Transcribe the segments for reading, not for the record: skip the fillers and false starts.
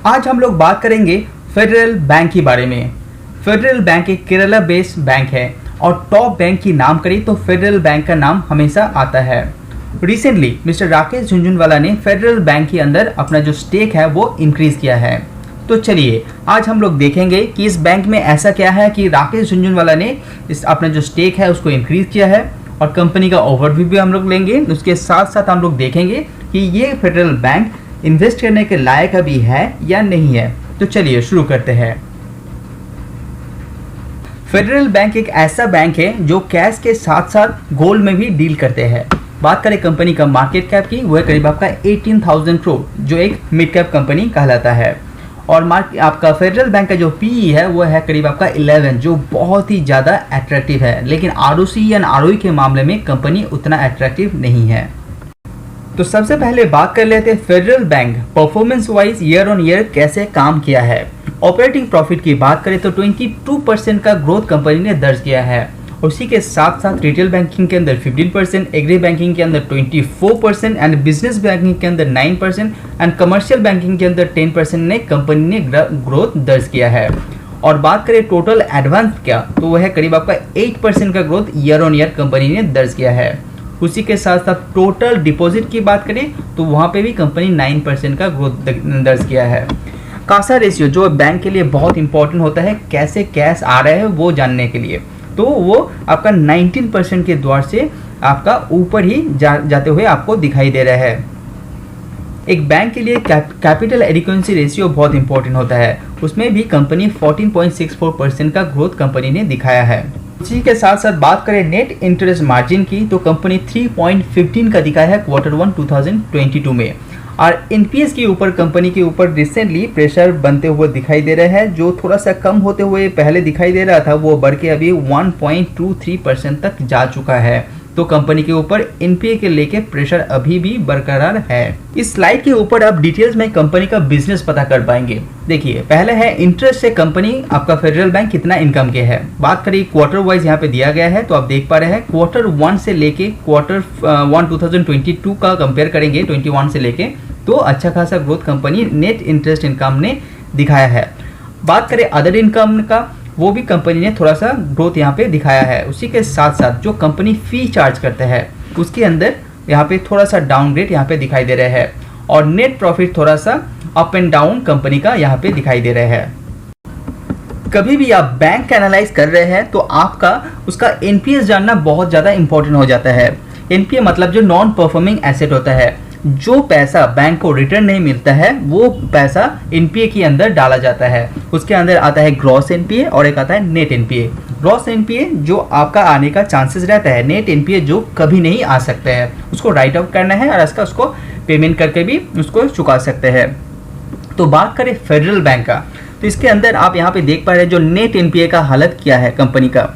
आज हम लोग बात करेंगे फेडरल बैंक के बारे में। फेडरल बैंक एक केरला बेस्ड बैंक है और टॉप बैंक की नाम करें तो फेडरल बैंक का नाम हमेशा आता है। रिसेंटली मिस्टर राकेश झुनझुनवाला ने फेडरल बैंक के अंदर अपना जो स्टेक है वो इंक्रीज किया है। तो चलिए आज हम लोग देखेंगे कि इस बैंक में ऐसा क्या है कि राकेश झुनझुनवाला ने इस अपना जो स्टेक है उसको इंक्रीज किया है, और कंपनी का ओवरव्यू भी हम लोग लेंगे। उसके साथ साथ हम लोग देखेंगे कि ये फेडरल बैंक इन्वेस्ट करने के लायक अभी है या नहीं है। तो चलिए शुरू करते हैं। फेडरल बैंक एक ऐसा बैंक है जो कैश के साथ साथ गोल्ड में भी डील करते हैं। बात करें कंपनी का मार्केट कैप की, वो है करीब आपका 18,000 करोड़, जो एक मिड कैप कंपनी कहलाता है। और आपका फेडरल बैंक का जो पीई है वो है करीब आपका 11, जो बहुत ही ज़्यादा अट्रैक्टिव है। लेकिन आरओसी या आरओई के मामले में कंपनी उतना अट्रैक्टिव नहीं है। तो सबसे पहले बात कर लेते हैं federal bank performance wise year on year कैसे काम किया है। ऑपरेटिंग प्रॉफिट की बात करें तो 22% का ग्रोथ कंपनी ने दर्ज किया है। उसी के साथ साथ रिटेल बैंकिंग के अंदर 15%, एग्री बैंकिंग के अंदर 24% एंड बिजनेस बैंकिंग के अंदर 9% एंड कमर्शियल बैंकिंग के अंदर 10% ने कंपनी ने ग्रोथ दर्ज किया है। और बात करें टोटल एडवांस क्या, तो वह है करीब आपका 8% का growth year on year company ने दर्ज किया है। उसी के साथ साथ टोटल डिपॉजिट की बात करें तो वहाँ पे भी कंपनी 9% का ग्रोथ दर्ज किया है। कासा रेशियो जो बैंक के लिए बहुत इंपॉर्टेंट होता है, कैसे कैश आ रहा है वो जानने के लिए, तो वो आपका 19% के द्वार से आपका ऊपर ही जाते हुए आपको दिखाई दे रहा है। एक बैंक के लिए कैपिटल एडिक्वेंसी रेशियो बहुत इंपॉर्टेंट होता है, उसमें भी कंपनी 14.64% का ग्रोथ कंपनी ने दिखाया है। इसी के साथ साथ बात करें नेट इंटरेस्ट मार्जिन की, तो कंपनी 3.15 का दिखाया है Q1 2022 में। और एनपीएस के ऊपर कंपनी के ऊपर रिसेंटली प्रेशर बनते हुए दिखाई दे रहा है, जो थोड़ा सा कम होते हुए पहले दिखाई दे रहा था, वो बढ़ के अभी 1.23% तक जा चुका है। तो कंपनी के ऊपर एनपीए के लेके प्रेशर अभी भी बरकरार है। इस स्लाइड के ऊपर आप डिटेल्स में कंपनी का बिजनेस पता कर पाएंगे। देखिए पहले है इंटरेस्ट से कंपनी आपका फेडरल बैंक कितना इनकम के है। बात करिए क्वार्टर वाइज यहाँ पे दिया गया है, तो आप देख पा रहे हैं Q1 से लेके Q1 2022 का कंपेयर करेंगे 21 से लेके, तो अच्छा खासा growth company net interest income ने दिखाया है। बात करें अदर इनकम का, वो भी कंपनी ने थोड़ा सा ग्रोथ यहाँ पे दिखाया है। उसी के साथ साथ जो कंपनी फी चार्ज करता है उसके अंदर यहाँ पे थोड़ा सा डाउनग्रेड यहाँ पे दिखाई दे रहा है, और नेट प्रॉफिट थोड़ा सा अप एंड डाउन कंपनी का यहाँ पे दिखाई दे रहा है। कभी भी आप बैंक का एनालाइज कर रहे हैं तो आपका उसका एनपीएस जानना बहुत ज़्यादा इंपॉर्टेंट हो जाता है। एनपीए मतलब जो नॉन परफॉर्मिंग एसेट होता है, जो पैसा बैंक को रिटर्न नहीं मिलता है वो पैसा एनपीए के अंदर डाला जाता है। उसके अंदर आता है ग्रॉस एनपीए और एक आता है नेट एनपीए। ग्रॉस एनपीए जो आपका आने का चांसेस रहता है, नेट एनपीए जो कभी नहीं आ सकता है, उसको राइट ऑफ करना है और उसको पेमेंट करके भी उसको चुका सकते हैं। तो बात करें फेडरल बैंक का, तो इसके अंदर आप यहाँ पे देख पा रहे हैं जो नेट एनपीए का हालत क्या है कंपनी का।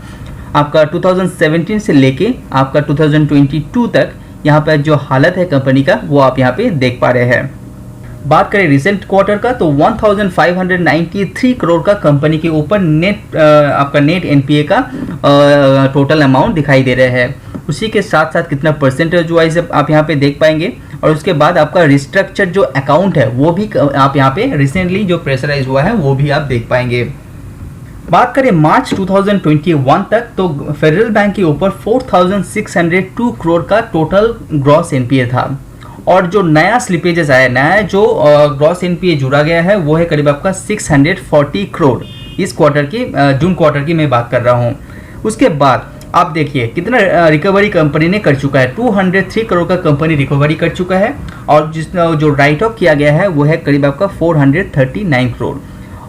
आपका 2017 से लेके आपका 2022 तक यहाँ पर जो हालत है कंपनी का वो आप यहाँ पे देख पा रहे हैं। बात करें रिसेंट क्वार्टर का, तो 1593 करोड़ का कंपनी के ऊपर आपका नेट एनपीए का टोटल अमाउंट दिखाई दे रहा है। उसी के साथ साथ कितना परसेंटेज वाइज आप यहाँ पे देख पाएंगे। और उसके बाद आपका रिस्ट्रक्चर जो अकाउंट है वो भी आप यहाँ पे रिसेंटली जो प्रेशराइज हुआ है वो भी आप देख पाएंगे। बात करें मार्च 2021 तक, तो फेडरल बैंक के ऊपर 4602 करोड़ का टोटल ग्रॉस एनपीए था। और जो नया स्लिपेजेस आया, नया जो ग्रॉस एनपीए जुड़ा गया है वो है करीब आपका 640 करोड़। इस क्वार्टर की जून क्वार्टर की मैं बात कर रहा हूँ। उसके बाद आप देखिए कितना रिकवरी कंपनी ने कर चुका है, 203 करोड़ का कंपनी रिकवरी कर चुका है। और जो राइट ऑफ किया गया है वो है करीब आपका 439 करोड़।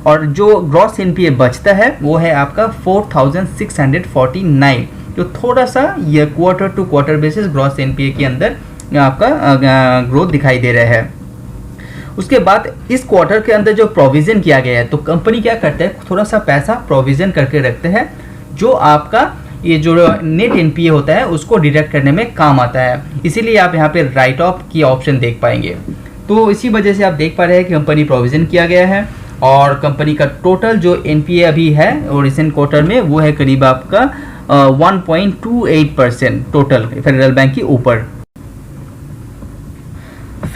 और जो ग्रॉस एनपीए बचता है वो है आपका 4649, जो थोड़ा सा ये quarter to quarter basis gross NPA के अंदर आपका ग्रोथ दिखाई दे रहा है। उसके बाद इस क्वार्टर के अंदर जो प्रोविजन किया गया है, तो कंपनी क्या करता है, थोड़ा सा पैसा प्रोविजन करके रखते हैं, जो आपका ये जो नेट एनपीए होता है उसको डिडक्ट करने में काम आता है। इसीलिए आप यहाँ पे राइट ऑफ की ऑप्शन देख पाएंगे। तो इसी वजह से आप देख पा रहे हैं कि कंपनी प्रोविजन किया गया है। और कंपनी का टोटल जो एनपीए अभी है और रिसेंट क्वार्टर में वो है करीब आपका 1.28% टोटल फेडरल बैंक के ऊपर।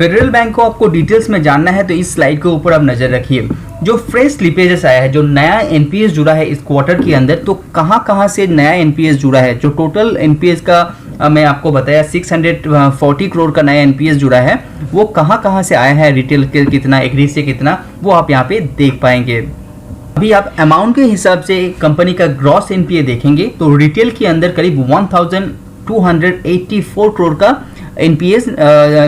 फेडरल बैंक को आपको डिटेल्स में जानना है तो इस स्लाइड के ऊपर आप नजर रखिए। जो फ्रेश स्लिपेजेस आया है, जो नया एनपीएस जुड़ा है इस क्वार्टर के अंदर, तो कहां से नया एनपीएस जुड़ा है। जो टोटल एनपीएस का मैं आपको बताया 640 करोड़ का नया एनपीएस जुड़ा है, वो कहां से आया है, रिटेल के कितना, एग्री से कितना, वो आप यहाँ पे देख पाएंगे। अभी आप अमाउंट के हिसाब से कंपनी का ग्रॉस एनपीए देखेंगे तो रिटेल के अंदर करीब 1284 करोड़ का एनपीएस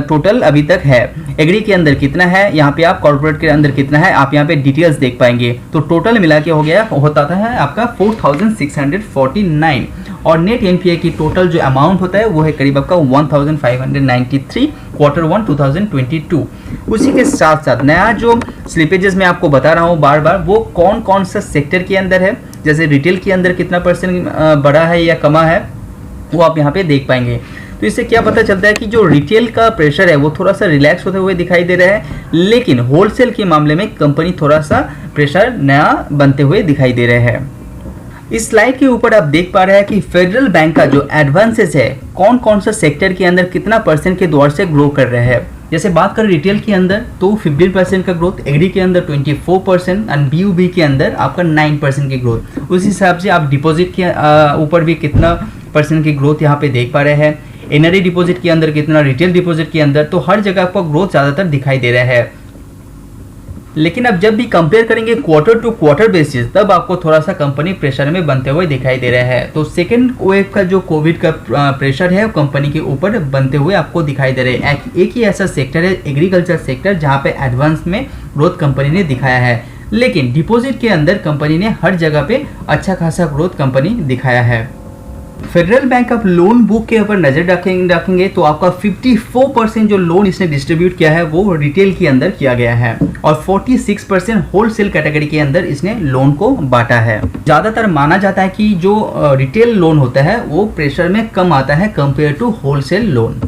टोटल अभी तक है। एग्री के अंदर कितना है, यहाँ पे आप कॉर्पोरेट के अंदर कितना है, आप यहाँ पे डिटेल्स देख पाएंगे। तो टोटल मिला के हो गया होता है आपका 4649 और नेट एनपीए की टोटल जो अमाउंट होता है वो है करीब आपका 1593 Q1 2022। उसी के साथ साथ नया जो स्लिपेजेस मैं आपको बता रहा हूँ बार बार, वो कौन कौन सा सेक्टर के अंदर है, जैसे रिटेल के अंदर कितना परसेंट बढ़ा है या कमा है, वो आप यहाँ पे देख पाएंगे। तो इससे क्या पता चलता है कि जो रिटेल का प्रेशर है वो थोड़ा सा रिलैक्स होते हुए दिखाई दे रहा है, लेकिन होलसेल के मामले में कंपनी थोड़ा सा प्रेशर नया बनते हुए दिखाई दे रहे हैं। इस स्लाइड के ऊपर आप देख पा रहे हैं कि फेडरल बैंक का जो एडवांसेस है कौन कौन सा सेक्टर के अंदर कितना परसेंट के दौर से ग्रो कर रहे हैं। जैसे बात करें रिटेल के अंदर तो 15% का ग्रोथ, एग्री के अंदर 24% एंड बीयूबी के अंदर आपका 9% की ग्रोथ। उस हिसाब से आप डिपॉजिट के ऊपर भी कितना परसेंट की ग्रोथ यहाँ पे देख पा रहे हैं, एनआरई डिपॉजिट के अंदर कितना, रिटेल डिपॉजिट के अंदर, तो हर जगह आपको ग्रोथ ज़्यादातर दिखाई दे रहा है। लेकिन अब जब भी कंपेयर करेंगे क्वार्टर टू क्वार्टर बेसिस, तब आपको थोड़ा सा कंपनी प्रेशर में बनते हुए दिखाई दे रहा है। तो सेकेंड वेव का जो कोविड का प्रेशर है कंपनी के ऊपर बनते हुए आपको दिखाई दे रहा है। एक ही ऐसा सेक्टर है एग्रीकल्चर सेक्टर जहाँ पे एडवांस में ग्रोथ कंपनी ने दिखाया है, लेकिन डिपॉजिट के अंदर कंपनी ने हर जगह पे अच्छा खासा ग्रोथ कंपनी दिखाया है। फेडरल बैंक आप लोन बुक के ऊपर नजर रखेंगे तो आपका 54% जो लोन इसने डिस्ट्रीब्यूट किया है वो रिटेल के अंदर किया गया है और 46% होलसेल कैटेगरी के अंदर इसने लोन को बांटा है। ज्यादातर माना जाता है कि जो रिटेल लोन होता है वो प्रेशर में कम आता है कंपेयर टू होलसेल लोन।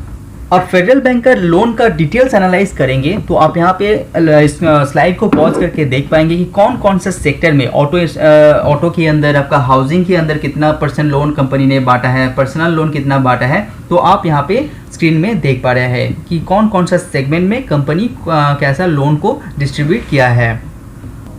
और फेडरल बैंक का लोन का डिटेल्स एनालाइज करेंगे तो आप यहाँ पे इस स्लाइड को पॉज करके देख पाएंगे कि कौन कौन सा सेक्टर में ऑटो के अंदर, आपका हाउसिंग के अंदर कितना परसेंट लोन कंपनी ने बांटा है, पर्सनल लोन कितना बांटा है। तो आप यहाँ पे स्क्रीन में देख पा रहे हैं कि कौन कौन सा सेगमेंट में कंपनी कैसा लोन को डिस्ट्रीब्यूट किया है।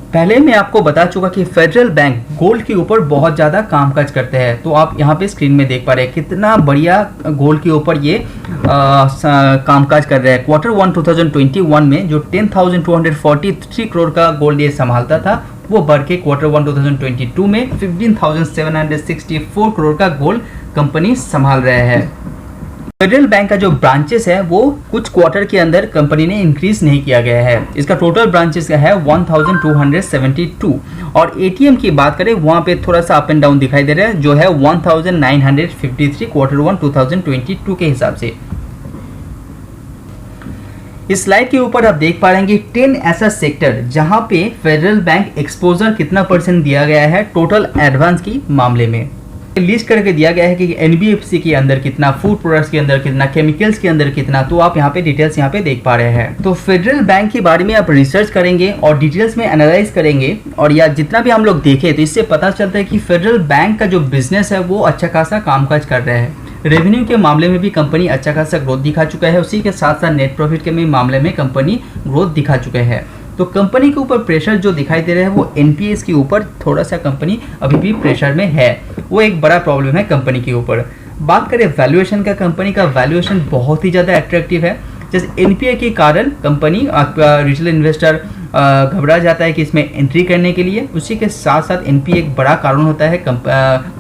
पहले मैं आपको बता चुका कि फेडरल बैंक गोल्ड के ऊपर बहुत ज़्यादा कामकाज करते हैं। तो आप यहाँ पे स्क्रीन में देख पा रहे हैं कितना बढ़िया गोल्ड के ऊपर ये कामकाज कर रहे हैं। Q1 2021 में जो 10,243 करोड़ का गोल्ड ये संभालता था, वो बढ़ के Q1 2022 में 15,764 करोड़ का गोल्ड कंपनी संभाल रहे हैं। फेडरल बैंक का जो ब्रांचेस है वो कुछ क्वार्टर के अंदर कंपनी ने इंक्रीज नहीं किया गया है। इसका टोटल ब्रांचेस का है 1272 और एटीएम की बात करें वहां पे थोड़ा सा अप एंड डाउन दिखाई दे रहा है, जो है 1953 Q1 2022 के हिसाब से। इस स्लाइड के ऊपर आप देख पा रहे हैं 10 ऐसा सेक्टर जहां पे फेडरल बैंक एक्सपोजर कितना परसेंट दिया गया है टोटल एडवांस की मामले में। लिस्ट करके दिया गया है कि एनबीएफसी के अंदर कितना, फूड प्रोडक्ट्स के अंदर कितना, केमिकल्स के अंदर कितना। तो आप यहाँ पे डिटेल्स यहाँ पे देख पा रहे हैं। तो फेडरल बैंक के बारे में आप रिसर्च करेंगे और डिटेल्स में एनालाइज करेंगे और या जितना भी हम लोग देखें तो इससे पता चलता है कि फेडरल बैंक का जो बिजनेस है वो अच्छा खासा कामकाज कर रहा है। रेवेन्यू के मामले में भी कंपनी अच्छा खासा ग्रोथ दिखा चुका है, उसी के साथ साथ नेट प्रॉफिट के मामले में कंपनी ग्रोथ दिखा चुके हैं। तो कंपनी के ऊपर प्रेशर जो दिखाई दे रहा है वो एनपीएस के ऊपर थोड़ा सा कंपनी अभी भी प्रेशर में है, वो एक बड़ा प्रॉब्लम है कंपनी के ऊपर। बात करें वैल्यूएशन का, कंपनी का वैल्यूएशन बहुत ही ज़्यादा अट्रैक्टिव है। जैसे एनपीए के कारण कंपनी, आपका रिटेल इन्वेस्टर घबरा जाता है कि इसमें एंट्री करने के लिए। उसी के साथ साथ एनपीए एक बड़ा कारण होता है,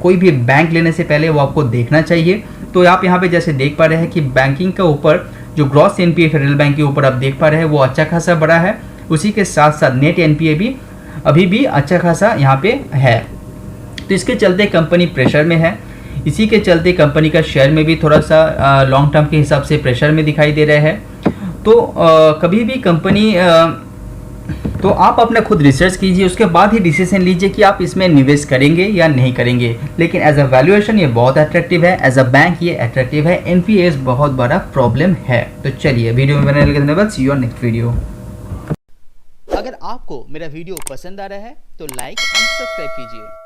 कोई भी बैंक लेने से पहले वो आपको देखना चाहिए। तो आप यहाँ पे जैसे देख पा रहे हैं कि बैंकिंग के ऊपर जो ग्रॉस एनपीए फेडरल बैंक के ऊपर आप देख पा रहे हैं वो अच्छा खासा बड़ा है। उसी के साथ साथ नेट एनपीए भी अभी भी अच्छा खासा यहाँ पे है। तो इसके चलते कंपनी प्रेशर में है। इसी के चलते कंपनी का शेयर में भी थोड़ा सा लॉन्ग टर्म के हिसाब से प्रेशर में दिखाई दे रहा है। तो कभी भी कंपनी तो आप अपना खुद रिसर्च कीजिए, उसके बाद ही डिसीजन लीजिए कि आप इसमें निवेश करेंगे या नहीं करेंगे। लेकिन एज अ वैल्यूएशन ये बहुत अट्रैक्टिव है, एज अ बैंक ये अट्रैक्टिव है। एनपीएस बहुत बड़ा प्रॉब्लम है। तो चलिए वीडियो में बनाने के धन्यवाद। सी यू ऑन नेक्स्ट वीडियो। अगर आपको मेरा वीडियो पसंद आ रहा है तो लाइक एंड सब्सक्राइब कीजिए।